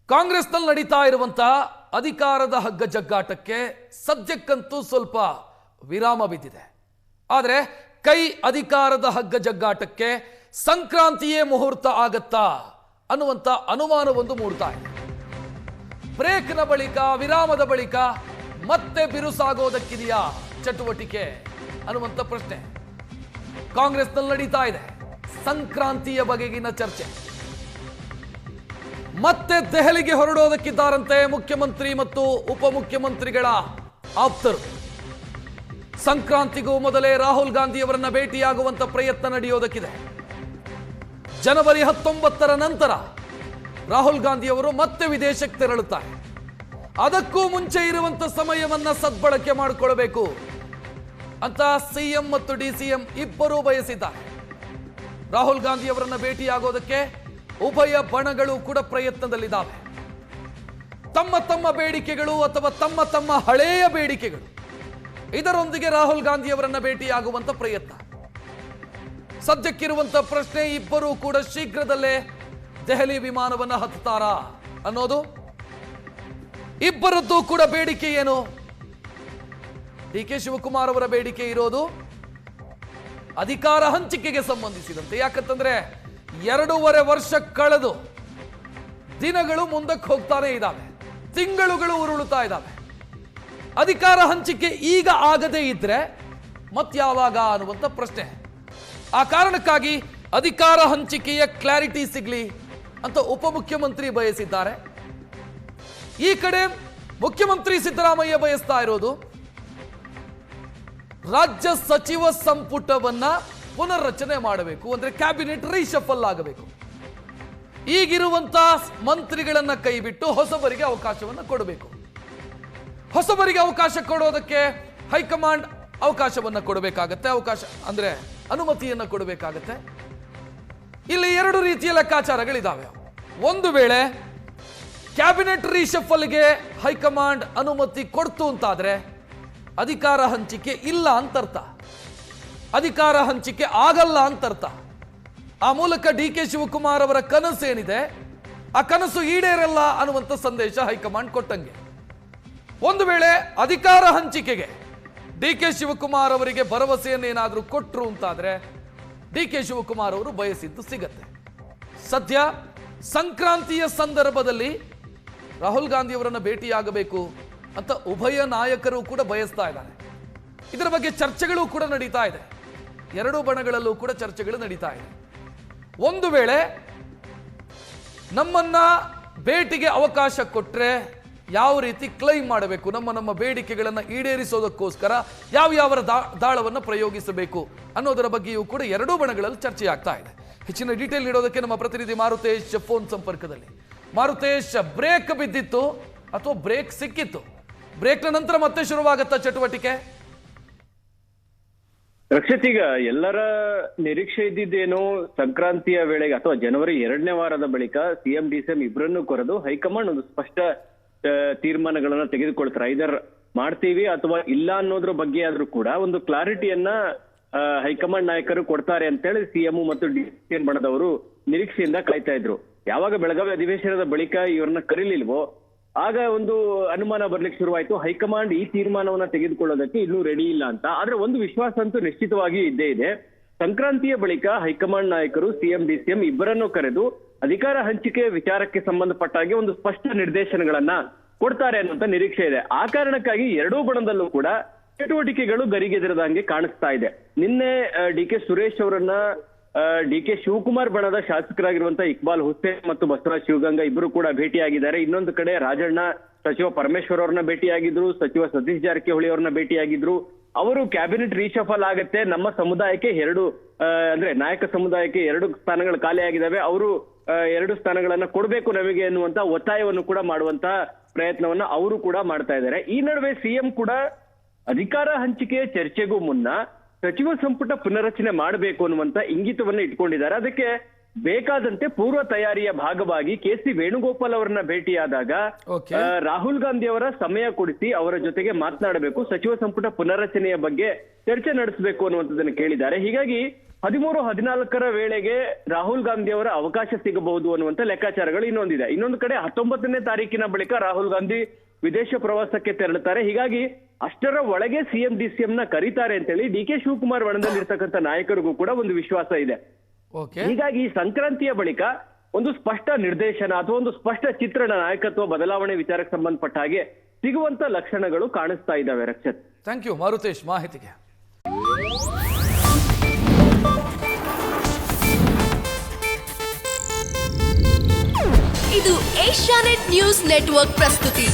ಕಾಂಗ್ರೆಸ್ನಲ್ಲಿ ನಡೀತಾ ಇರುವಂತಹ ಅಧಿಕಾರದ ಹಗ್ಗ ಜಗ್ಗಾಟಕ್ಕೆ ಸದ್ಯಕ್ಕಂತೂ ಸ್ವಲ್ಪ ವಿರಾಮ ಬಿದ್ದಿದೆ. ಆದರೆ ಕೈ ಅಧಿಕಾರದ ಹಗ್ಗ ಜಗ್ಗಾಟಕ್ಕೆ ಸಂಕ್ರಾಂತಿಯೇ ಮುಹೂರ್ತ ಆಗತ್ತಾ ಅನ್ನುವಂಥ ಅನುಮಾನವೊಂದು ಮೂಡ್ತಾ ಇದೆ. ಬ್ರೇಕ್ನ ಬಳಿಕ, ವಿರಾಮದ ಬಳಿಕ ಮತ್ತೆ ಬಿರುಸಾಗೋದಕ್ಕಿದೆಯಾ ಚಟುವಟಿಕೆ ಅನ್ನುವಂಥ ಪ್ರಶ್ನೆ ಕಾಂಗ್ರೆಸ್ನಲ್ಲಿ ನಡೀತಾ ಇದೆ. ಸಂಕ್ರಾಂತಿಯ ಬಗೆಗಿನ ಚರ್ಚೆ. ಮತ್ತೆ ದೆಹಲಿಗೆ ಹೊರಡೋದಕ್ಕಿದ್ದಾರಂತೆ ಮುಖ್ಯಮಂತ್ರಿ ಮತ್ತು ಉಪಮುಖ್ಯಮಂತ್ರಿಗಳ ಆಪ್ತರು. ಸಂಕ್ರಾಂತಿಗೂ ಮೊದಲೇ ರಾಹುಲ್ ಗಾಂಧಿ ಅವರನ್ನ ಭೇಟಿಯಾಗುವಂತ ಪ್ರಯತ್ನ ನಡೆಯೋದಕ್ಕಿದೆ. ಜನವರಿ 19ರ ನಂತರ ರಾಹುಲ್ ಗಾಂಧಿ ಅವರು ಮತ್ತೆ ವಿದೇಶಕ್ಕೆ ತೆರಳುತ್ತಾರೆ. ಅದಕ್ಕೂ ಮುಂಚೆ ಇರುವಂತ ಸಮಯವನ್ನ ಸದ್ಬಳಕೆ ಮಾಡಿಕೊಳ್ಳಬೇಕು ಅಂತ ಸಿಎಂ ಮತ್ತು ಡಿಸಿಎಂ ಇಬ್ಬರೂ ಬಯಸಿದ್ದಾರೆ. ರಾಹುಲ್ ಗಾಂಧಿ ಅವರನ್ನ ಭೇಟಿಯಾಗೋದಕ್ಕೆ ಉಭಯ ಬಣಗಳು ಕೂಡ ಪ್ರಯತ್ನದಲ್ಲಿದ್ದಾವೆ. ತಮ್ಮ ತಮ್ಮ ಬೇಡಿಕೆಗಳು ಅಥವಾ ತಮ್ಮ ತಮ್ಮ ಹಳೆಯ ಬೇಡಿಕೆಗಳು ಇದರೊಂದಿಗೆ ರಾಹುಲ್ ಗಾಂಧಿ ಅವರನ್ನ ಭೇಟಿಯಾಗುವಂತ ಪ್ರಯತ್ನ. ಸದ್ಯಕ್ಕಿರುವಂತ ಪ್ರಶ್ನೆ, ಇಬ್ಬರೂ ಕೂಡ ಶೀಘ್ರದಲ್ಲೇ ದೆಹಲಿ ವಿಮಾನವನ್ನ ಹತ್ತುತ್ತಾರಾ ಅನ್ನೋದು. ಇಬ್ಬರದ್ದು ಕೂಡ ಬೇಡಿಕೆ ಏನು? ಡಿ.ಕೆ. ಶಿವಕುಮಾರ್ ಅವರ ಬೇಡಿಕೆ ಇರೋದು ಅಧಿಕಾರ ಹಂಚಿಕೆಗೆ ಸಂಬಂಧಿಸಿದಂತೆ. ಯಾಕಂತಂದ್ರೆ 2.5 ವರ್ಷ ಕಳೆದು ದಿನಗಳು ಮುಂದಕ್ಕೆ ಹೋಗ್ತಾನೆ ಇದ್ದಾವೆ, ತಿಂಗಳುಗಳು ಉರುಳುತ್ತಾ ಇದ್ದಾವೆ. ಅಧಿಕಾರ ಹಂಚಿಕೆ ಈಗ ಆಗದೇ ಇದ್ರೆ ಮತ್ಯಾವಾಗ ಅನ್ನುವಂಥ ಪ್ರಶ್ನೆ. ಆ ಕಾರಣಕ್ಕಾಗಿ ಅಧಿಕಾರ ಹಂಚಿಕೆಯ ಕ್ಲಾರಿಟಿ ಸಿಗ್ಲಿ ಅಂತ ಉಪಮುಖ್ಯಮಂತ್ರಿ ಬಯಸಿದ್ದಾರೆ. ಈ ಕಡೆ ಮುಖ್ಯಮಂತ್ರಿ ಸಿದ್ದರಾಮಯ್ಯ ಬಯಸ್ತಾ ಇರೋದು ರಾಜ್ಯ ಸಚಿವ ಸಂಪುಟವನ್ನ ಪುನರ್ರಚನೆ ಮಾಡಬೇಕು, ಅಂದ್ರೆ ಕ್ಯಾಬಿನೆಟ್ ರೀಶಫಲ್ ಆಗಬೇಕು. ಈಗಿರುವಂತಹ ಮಂತ್ರಿಗಳನ್ನ ಕೈಬಿಟ್ಟು ಹೊಸಬರಿಗೆ ಅವಕಾಶವನ್ನು ಕೊಡಬೇಕು. ಹೊಸಬರಿಗೆ ಅವಕಾಶ ಕೊಡೋದಕ್ಕೆ ಹೈಕಮಾಂಡ್ ಅವಕಾಶವನ್ನ ಕೊಡಬೇಕಾಗತ್ತೆ, ಅವಕಾಶ ಅಂದ್ರೆ ಅನುಮತಿಯನ್ನ ಕೊಡಬೇಕಾಗತ್ತೆ. ಇಲ್ಲಿ 2 ರೀತಿಯ ಲೆಕ್ಕಾಚಾರಗಳಿದ್ದಾವೆ. ಒಂದು ವೇಳೆ ಕ್ಯಾಬಿನೆಟ್ ರೀಶಫಲ್ಗೆ ಹೈಕಮಾಂಡ್ ಅನುಮತಿ ಕೊಡ್ತು ಅಂತಾದ್ರೆ ಅಧಿಕಾರ ಹಂಚಿಕೆ ಇಲ್ಲ ಅಂತರ್ಥ, ಅಧಿಕಾರ ಹಂಚಿಕೆ ಆಗಲ್ಲ ಅಂತರ್ಥ. ಆ ಮೂಲಕ ಡಿ.ಕೆ. ಶಿವಕುಮಾರ್ ಅವರ ಕನಸೇನಿದೆ ಆ ಕನಸು ಈಡೇರಲ್ಲ ಅನ್ನುವಂಥ ಸಂದೇಶ ಹೈಕಮಾಂಡ್ ಕೊಟ್ಟಂಗೆ. ಒಂದು ವೇಳೆ ಅಧಿಕಾರ ಹಂಚಿಕೆಗೆ ಡಿ.ಕೆ. ಶಿವಕುಮಾರ್ ಅವರಿಗೆ ಭರವಸೆಯನ್ನೇನಾದರೂ ಕೊಟ್ಟರು ಅಂತಾದ್ರೆ ಡಿ.ಕೆ. ಶಿವಕುಮಾರ್ ಅವರು ಬಯಸಿದ್ದು ಸಿಗತ್ತೆ. ಸದ್ಯ ಸಂಕ್ರಾಂತಿಯ ಸಂದರ್ಭದಲ್ಲಿ ರಾಹುಲ್ ಗಾಂಧಿ ಅವರನ್ನು ಭೇಟಿಯಾಗಬೇಕು ಅಂತ ಉಭಯ ನಾಯಕರು ಕೂಡ ಬಯಸ್ತಾ ಇದ್ದಾರೆ. ಇದರ ಬಗ್ಗೆ ಚರ್ಚೆಗಳು ಕೂಡ ನಡೀತಾ ಇದೆ. 2 ಬಣಗಳಲ್ಲೂ ಕೂಡ ಚರ್ಚೆಗಳು ನಡೀತಾ ಇದೆ. ಒಂದು ವೇಳೆ ನಮ್ಮನ್ನ ಭೇಟಿಗೆ ಅವಕಾಶ ಕೊಟ್ಟರೆ ಯಾವ ರೀತಿ ಕ್ಲೈಮ್ ಮಾಡಬೇಕು, ನಮ್ಮ ಬೇಡಿಕೆಗಳನ್ನು ಈಡೇರಿಸೋದಕ್ಕೋಸ್ಕರ ಯಾವ ದಾಳವನ್ನು ಪ್ರಯೋಗಿಸಬೇಕು ಅನ್ನೋದರ ಬಗ್ಗೆಯೂ ಕೂಡ 2 ಬಣಗಳಲ್ಲಿ ಚರ್ಚೆ ಆಗ್ತಾ ಇದೆ. ಹೆಚ್ಚಿನ ಡೀಟೇಲ್ ನೀಡೋದಕ್ಕೆ ನಮ್ಮ ಪ್ರತಿನಿಧಿ ಮಾರುತೇಶ್ ಫೋನ್ ಸಂಪರ್ಕದಲ್ಲಿ. ಮಾರುತೇಶ್, ಬ್ರೇಕ್ ಬಿದ್ದಿತ್ತು ಅಥವಾ ಬ್ರೇಕ್ ಸಿಕ್ಕಿತ್ತು? ಬ್ರೇಕ್ನ ನಂತರ ಮತ್ತೆ ಶುರುವಾಗತ್ತಾ ಚಟುವಟಿಕೆ? ರಕ್ಷಿತ್, ಈಗ ಎಲ್ಲರ ನಿರೀಕ್ಷೆ ಇದ್ದಿದ್ದೇನು, ಸಂಕ್ರಾಂತಿಯ ವೇಳೆಗೆ ಅಥವಾ ಜನವರಿ 2ನೇ ವಾರದ ಬಳಿಕ ಸಿಎಂ ಡಿಸಿಎಂ ಇಬ್ಬರನ್ನು ಕೊರೆದು ಹೈಕಮಾಂಡ್ ಒಂದು ಸ್ಪಷ್ಟ ತೀರ್ಮಾನಗಳನ್ನ ತೆಗೆದುಕೊಳ್ತಾರೆ. ಐದರ್ ಮಾಡ್ತೀವಿ ಅಥವಾ ಇಲ್ಲ ಅನ್ನೋದ್ರ ಬಗ್ಗೆ ಆದ್ರೂ ಕೂಡ ಒಂದು ಕ್ಲಾರಿಟಿಯನ್ನ ಹೈಕಮಾಂಡ್ ನಾಯಕರು ಕೊಡ್ತಾರೆ ಅಂತೇಳಿ ಸಿಎಂ ಮತ್ತು ಡಿಸಿಎಂ ಬಣದವರು ನಿರೀಕ್ಷೆಯಿಂದ ಕಾಯ್ತಾ ಇದ್ರು. ಯಾವಾಗ ಬೆಳಗಾವಿ ಅಧಿವೇಶನದ ಬಳಿಕ ಇವ್ರನ್ನ ಕರೀಲಿಲ್ವೋ ಆಗ ಒಂದು ಅನುಮಾನ ಬರ್ಲಿಕ್ಕೆ ಶುರುವಾಯ್ತು, ಹೈಕಮಾಂಡ್ ಈ ತೀರ್ಮಾನವನ್ನ ತೆಗೆದುಕೊಳ್ಳೋದಕ್ಕೆ ಇನ್ನೂ ರೆಡಿ ಇಲ್ಲ ಅಂತ. ಆದ್ರೆ ಒಂದು ವಿಶ್ವಾಸ ಅಂತೂ ನಿಶ್ಚಿತವಾಗಿ ಇದ್ದೇ ಇದೆ. ಸಂಕ್ರಾಂತಿಯ ಬಳಿಕ ಹೈಕಮಾಂಡ್ ನಾಯಕರು ಸಿಎಂ ಡಿಸಿಎಂ ಇಬ್ಬರನ್ನು ಕರೆದು ಅಧಿಕಾರ ಹಂಚಿಕೆ ವಿಚಾರಕ್ಕೆ ಸಂಬಂಧಪಟ್ಟಾಗೆ ಒಂದು ಸ್ಪಷ್ಟ ನಿರ್ದೇಶನಗಳನ್ನ ಕೊಡ್ತಾರೆ ಅನ್ನುವಂತ ನಿರೀಕ್ಷೆ ಇದೆ. ಆ ಕಾರಣಕ್ಕಾಗಿ 2 ಬಣದಲ್ಲೂ ಕೂಡ ಚಟುವಟಿಕೆಗಳು ಗರಿಗೆದರದಂಗೆ ಕಾಣಿಸ್ತಾ ಇದೆ. ನಿನ್ನೆ ಡಿ.ಕೆ. ಸುರೇಶ್ ಅವರನ್ನ ಡಿ.ಕೆ. ಶಿವಕುಮಾರ್ ಬಣದ ಶಾಸಕರಾಗಿರುವಂತಹ ಇಕ್ಬಾಲ್ ಹುಸೇನ್ ಮತ್ತು ಬಸವರಾಜ್ ಶಿವಗಂಗಾ ಇಬ್ಬರು ಕೂಡ ಭೇಟಿಯಾಗಿದ್ದಾರೆ. ಇನ್ನೊಂದು ಕಡೆ ರಾಜಣ್ಣ ಸಚಿವ ಪರಮೇಶ್ವರ್ ಅವ್ರನ್ನ ಭೇಟಿಯಾಗಿದ್ರು, ಸಚಿವ ಸತೀಶ್ ಜಾರಕಿಹೊಳಿ ಅವ್ರನ್ನ ಭೇಟಿಯಾಗಿದ್ರು. ಅವರು ಕ್ಯಾಬಿನೆಟ್ ರೀಶಫಲ್ ಆಗತ್ತೆ, ನಮ್ಮ ಸಮುದಾಯಕ್ಕೆ 2 ಅಂದ್ರೆ ನಾಯಕ ಸಮುದಾಯಕ್ಕೆ 2 ಸ್ಥಾನಗಳು ಖಾಲಿ ಆಗಿದ್ದಾವೆ, ಅವರು 2 ಸ್ಥಾನಗಳನ್ನ ಕೊಡಬೇಕು ನಮಗೆ ಎನ್ನುವಂತ ಒತ್ತಾಯವನ್ನು ಕೂಡ ಮಾಡುವಂತ ಪ್ರಯತ್ನವನ್ನ ಅವರು ಕೂಡ ಮಾಡ್ತಾ ಇದ್ದಾರೆ. ಈ ನಡುವೆ ಸಿಎಂ ಕೂಡ ಅಧಿಕಾರ ಹಂಚಿಕೆ ಚರ್ಚೆಗೂ ಮುನ್ನ ಸಚಿವ ಸಂಪುಟ ಪುನರಚನೆ ಮಾಡಬೇಕು ಅನ್ನುವಂತ ಇಂಗಿತವನ್ನ ಇಟ್ಕೊಂಡಿದ್ದಾರೆ. ಅದಕ್ಕೆ ಬೇಕಾದಂತೆ ಪೂರ್ವ ತಯಾರಿಯ ಭಾಗವಾಗಿ ಕೆ.ಸಿ. ವೇಣುಗೋಪಾಲ್ ಅವರನ್ನ ಭೇಟಿಯಾದಾಗ Okay. ರಾಹುಲ್ ಗಾಂಧಿ ಅವರ ಸಮಯ ಕೊಡಿಸಿ ಅವರ ಜೊತೆಗೆ ಮಾತನಾಡಬೇಕು, ಸಚಿವ ಸಂಪುಟ ಪುನರ್ರಚನೆಯ ಬಗ್ಗೆ ಚರ್ಚೆ ನಡೆಸಬೇಕು ಅನ್ನುವಂಥದ್ದನ್ನು ಕೇಳಿದ್ದಾರೆ. ಹೀಗಾಗಿ 13-14 ವೇಳೆಗೆ ರಾಹುಲ್ ಗಾಂಧಿ ಅವರ ಅವಕಾಶ ಸಿಗಬಹುದು ಅನ್ನುವಂತ ಲೆಕ್ಕಾಚಾರಗಳು ಇನ್ನೊಂದಿದೆ. ಇನ್ನೊಂದು ಕಡೆ 19ನೇ ತಾರೀಕಿನ ಬಳಿಕ ರಾಹುಲ್ ಗಾಂಧಿ ವಿದೇಶ ಪ್ರವಾಸಕ್ಕೆ ತೆರಳುತ್ತಾರೆ. ಹೀಗಾಗಿ ಅಷ್ಟರ ಒಳಗೆ ಸಿಎಂ ಡಿಸಿಎಂ ನ ಕರೀತಾರೆ ಅಂತೇಳಿ ಡಿ.ಕೆ. ಶಿವಕುಮಾರ್ ಬಣದಲ್ಲಿರ್ತಕ್ಕಂಥ ನಾಯಕರಿಗೂ ಕೂಡ ಒಂದು ವಿಶ್ವಾಸ ಇದೆ. ಓಕೆ, ಹೀಗಾಗಿ ಸಂಕ್ರಾಂತಿಯ ಬಳಿಕ ಒಂದು ಸ್ಪಷ್ಟ ನಿರ್ದೇಶನ ಅಥವಾ ಒಂದು ಸ್ಪಷ್ಟ ಚಿತ್ರಣ ನಾಯಕತ್ವ ಬದಲಾವಣೆ ವಿಚಾರಕ್ಕೆ ಸಂಬಂಧಪಟ್ಟ ಹಾಗೆ ಸಿಗುವಂತ ಲಕ್ಷಣಗಳು ಕಾಣಿಸ್ತಾ ಇದ್ದಾವೆ. ರಕ್ಷತ್, ಥ್ಯಾಂಕ್ ಯು ಮಾರುತೇಶ್ ಮಾಹಿತಿಗೆ. ಇದು ಏಷ್ಯಾನೆಟ್ ನ್ಯೂಸ್ ನೆಟ್ವರ್ಕ್ ಪ್ರಸ್ತುತಿ.